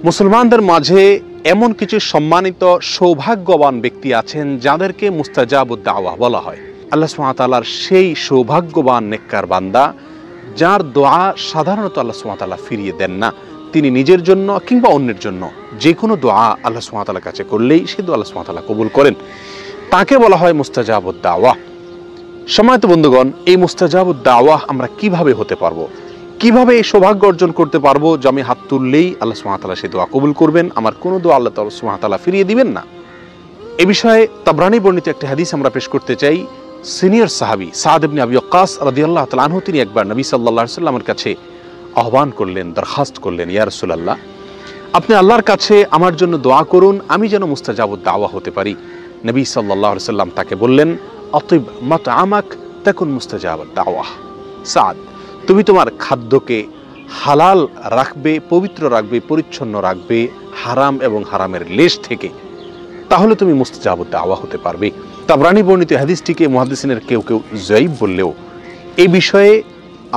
মুসলমানদের মাঝে এমন কিছু সম্মানিত সৌভাগ্যবান ব্যক্তি আছেন যাদেরকে মুস্তাজাবুদ দাওয়াহ বলা হয়। আল্লাহ সুবহানাহু ওয়া তাআলার সেই সৌভাগ্যবান নেককার বান্দা যার দোয়া সাধারণত আল্লাহ সুবহানাহু ওয়া তাআলা ফিরিয়ে দেন না। তিনি নিজের জন্য কিংবা অন্যের জন্য যে কোনো দোয়া আল্লাহ সুবহানাহু ওয়া তাআলার কাছে করলেই সে দোয়া আল্লাহ সুবহানাহু ওয়া তাআলা কবুল করেন। তাকে বলা হয় মুস্তাজাবুদ দাওয়াহ। সম্মানিত বন্ধুগণ, এই মুস্তাজাবুদ দাওয়াহ আমরা কিভাবে হতে পারবো, কিভাবে এই সৌভাগ্য অর্জন করতে পারবো যে আমি হাত তুললেই আল্লাহ সুবহানাহু ওয়া তাআলা সেই দোয়া কবুল করবেন, আমার কোনো দোয়া আল্লাহ সুবহানাহু ওয়া তাআলা ফিরিয়ে দিবেন না? এ বিষয়ে তাবরানী বর্ণিত একটি হাদিস আমরা পেশ করতে চাই। সিনিয়র সাহাবী সাদ ইবনে আবি ওয়াক্কাস রাদিয়াল্লাহু তাআলা আনহু তিনি একবার নবী সাল্লাল্লাহু আলাইহি ওয়াসাল্লামের কাছে আহ্বান করলেন, দরখাস্ত করলেন, ইয়া রাসূলুল্লাহ, আপনি আল্লাহর কাছে আমার জন্য দোয়া করুন, আমি যেন মুস্তাজাবুদ দাওয়া হতে পারি। নবী সাল্লাল্লাহু আলাইহি ওয়াসাল্লাম তাকে বললেন, আতিব মাতআমাক তাকুন মুস্তাজাবুদ দাওয়া। সাদ, তুমি তোমার খাদ্যকে হালাল রাখবে, পবিত্র রাখবে, পরিচ্ছন্ন রাখবে হারাম এবং হারামের লেশ থেকে, তাহলে তুমি মুস্তাজাবুদ দাওয়া হতে পারবে। তাবরানী বর্ণিত হাদিসটিকে মুহাদ্দিসিনের কেউ কেউ যায়ীফ বললেও এই বিষয়ে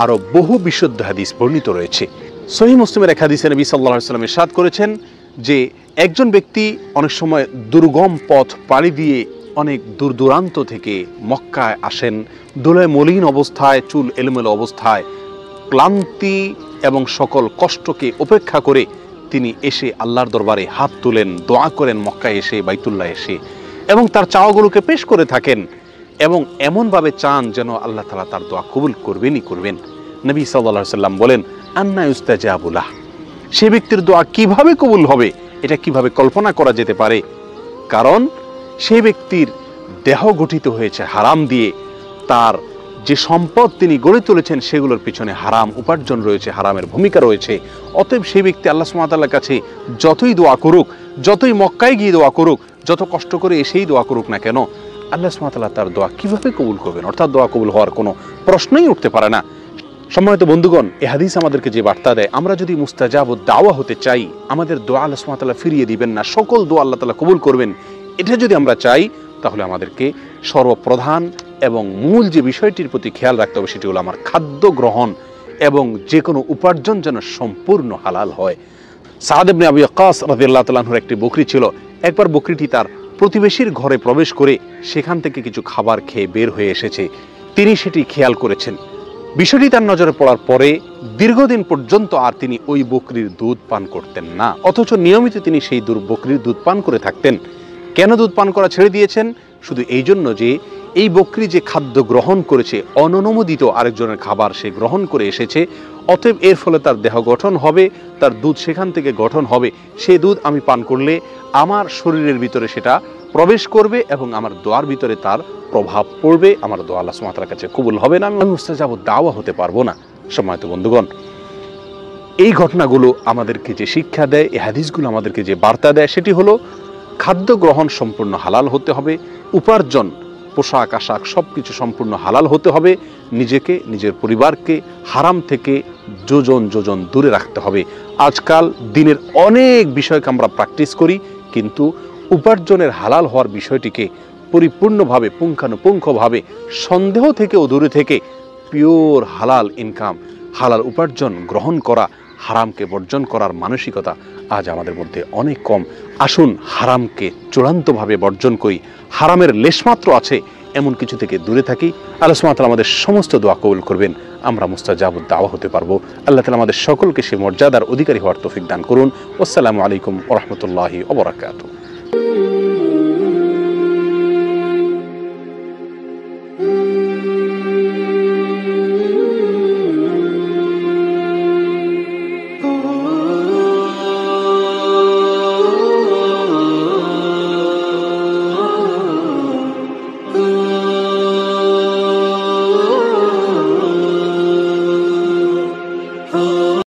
আরো বহু বিশুদ্ধ হাদিস বর্ণিত রয়েছে। সহিহ মুসলিমের এক হাদিসে নবী সাল্লাল্লাহু আলাইহি ওয়াসাল্লাম ইরশাদ করেছেন যে একজন ব্যক্তি অনেক সময় দুর্গম পথ পাড়ি দিয়ে অনেক দূর দূরান্ত থেকে মক্কায় আসেন, ধুলায় মলিন অবস্থায়, চুল এলোমেলো অবস্থায়, ক্লান্তি এবং সকল কষ্টকে উপেক্ষা করে তিনি এসে আল্লাহর দরবারে হাত তুলেন, দোয়া করেন মক্কায় এসে, বাইতুল্লাহ এসে, এবং তার চাওয়াগুলোকে পেশ করে থাকেন এবং এমনভাবে চান যেন আল্লাহ তাআলা তার দোয়া কবুল করবেনই করবেন। নবী সাল্লাল্লাহু আলাইহি ওয়াসাল্লাম বলেন, আন্না ইউস্তাজাবু লাহ, সে ব্যক্তির দোয়া কিভাবে কবুল হবে এটা কিভাবে কল্পনা করা যেতে পারে? কারণ সেই ব্যক্তির দেহ গঠিত হয়েছে হারাম দিয়ে, তার যে সম্পদ তিনি গড়ে তুলেছেন সেগুলোর পিছনে হারাম উপার্জন রয়েছে, হারামের ভূমিকা রয়েছে। অতএব সেই ব্যক্তি আল্লাহ সুবহানাহু ওয়া তাআলার কাছে যতই দোয়া করুক, যতই মক্কায় গিয়ে দোয়া করুক, যত কষ্ট করে এসেই দোয়া করুক না কেন, আল্লাহ সুবহানাহু ওয়া তাআলা তার দোয়া কিভাবে কবুল করবেন? অর্থাৎ দোয়া কবুল হওয়ার কোনো প্রশ্নই উঠতে পারে না। সম্মানিত বন্ধুগণ, এই হাদিস আমাদেরকে যে বার্তা দেয়, আমরা যদি মুস্তাজাবুদ দাওয়া হতে চাই, আমাদের দোয়া আল্লাহ সুবহানাহু ওয়া তাআলা ফিরিয়ে দিবেন না, সকল দোয়া আল্লাহ তাআলা কবুল করবেন, এটা যদি আমরা চাই, তাহলে আমাদেরকে সর্বপ্রধান এবং মূল যে বিষয়টির প্রতি খেয়াল রাখতে হবে সেটি হলো আমার খাদ্য গ্রহণ এবং যে কোনো উপার্জন যেন সম্পূর্ণ হালাল হয়। সাদ ইবনে আবি ওয়াক্কাস রাদিয়াল্লাহু তাআলা আনহুর একটি বকরি ছিল। একবার বকরিটি তার প্রতিবেশীর ঘরে প্রবেশ করে সেখান থেকে কিছু খাবার খেয়ে বের হয়ে এসেছে। তিনি সেটি খেয়াল করেছেন। বিষয়টি তার নজরে পড়ার পরে দীর্ঘদিন পর্যন্ত আর তিনি ওই বকরির দুধ পান করতেন না, অথচ নিয়মিত তিনি সেই বকরির দুধ পান করে থাকতেন। কেন দুধ পান করা ছেড়ে দিয়েছেন? শুধু এই জন্য যে এই বকরি যে খাদ্য গ্রহণ করেছে, অননুমোদিত আরেকজনের খাবার সে গ্রহণ করে এসেছে, অতএব এর ফলে তার দেহ গঠন হবে, তার দুধ সেখান থেকে গঠন হবে, সেই দুধ আমি পান করলে আমার শরীরের ভিতরে সেটা প্রবেশ করবে এবং আমার দোয়ার ভিতরে তার প্রভাব পড়বে, আমার দোয়া আল্লাহ সুবহানাহু ওয়া তাআলার কাছে কবুল হবে না, আমি মুস্তাজাবুদ দাওয়া হতে পারবো না। সম্মানিত বন্ধুগণ, এই ঘটনাগুলো আমাদেরকে যে শিক্ষা দেয়, এই হাদিসগুলো আমাদেরকে যে বার্তা দেয়, সেটি হলো খাদ্য গ্রহণ সম্পূর্ণ হালাল হতে হবে, উপার্জন, পোশাক আশাক সব কিছু সম্পূর্ণ হালাল হতে হবে, নিজেকে, নিজের পরিবারকে হারাম থেকে যোজন যোজন দূরে রাখতে হবে। আজকাল দিনের অনেক বিষয়কে আমরা প্র্যাকটিস করি, কিন্তু উপার্জনের হালাল হওয়ার বিষয়টিকে পরিপূর্ণভাবে, পুঙ্খানুপুঙ্খভাবে, সন্দেহ থেকেও দূরে থেকে পিওর হালাল ইনকাম, হালাল উপার্জন গ্রহণ করা, হারামকে বর্জন করার মানসিকতা আজ আমাদের মধ্যে অনেক কম। আসুন হারামকে চূড়ান্তভাবে বর্জন করি, হারামের লেশমাত্র আছে এমন কিছু থেকে দূরে থাকি। আল্লাহ সুবহানাহু ওয়া তাআলা আমাদের সমস্ত দোয়া কবুল করবেন, আমরা মুস্তাজাবুদ দাওয়া হতে পারবো। আল্লাহ তাআলা আমাদের সকলকে সে মর্যাদার অধিকারী হওয়ার তৌফিক দান করুন। আসসালামু আলাইকুম ওয়া রাহমাতুল্লাহি ওয়া বারাকাতুহু।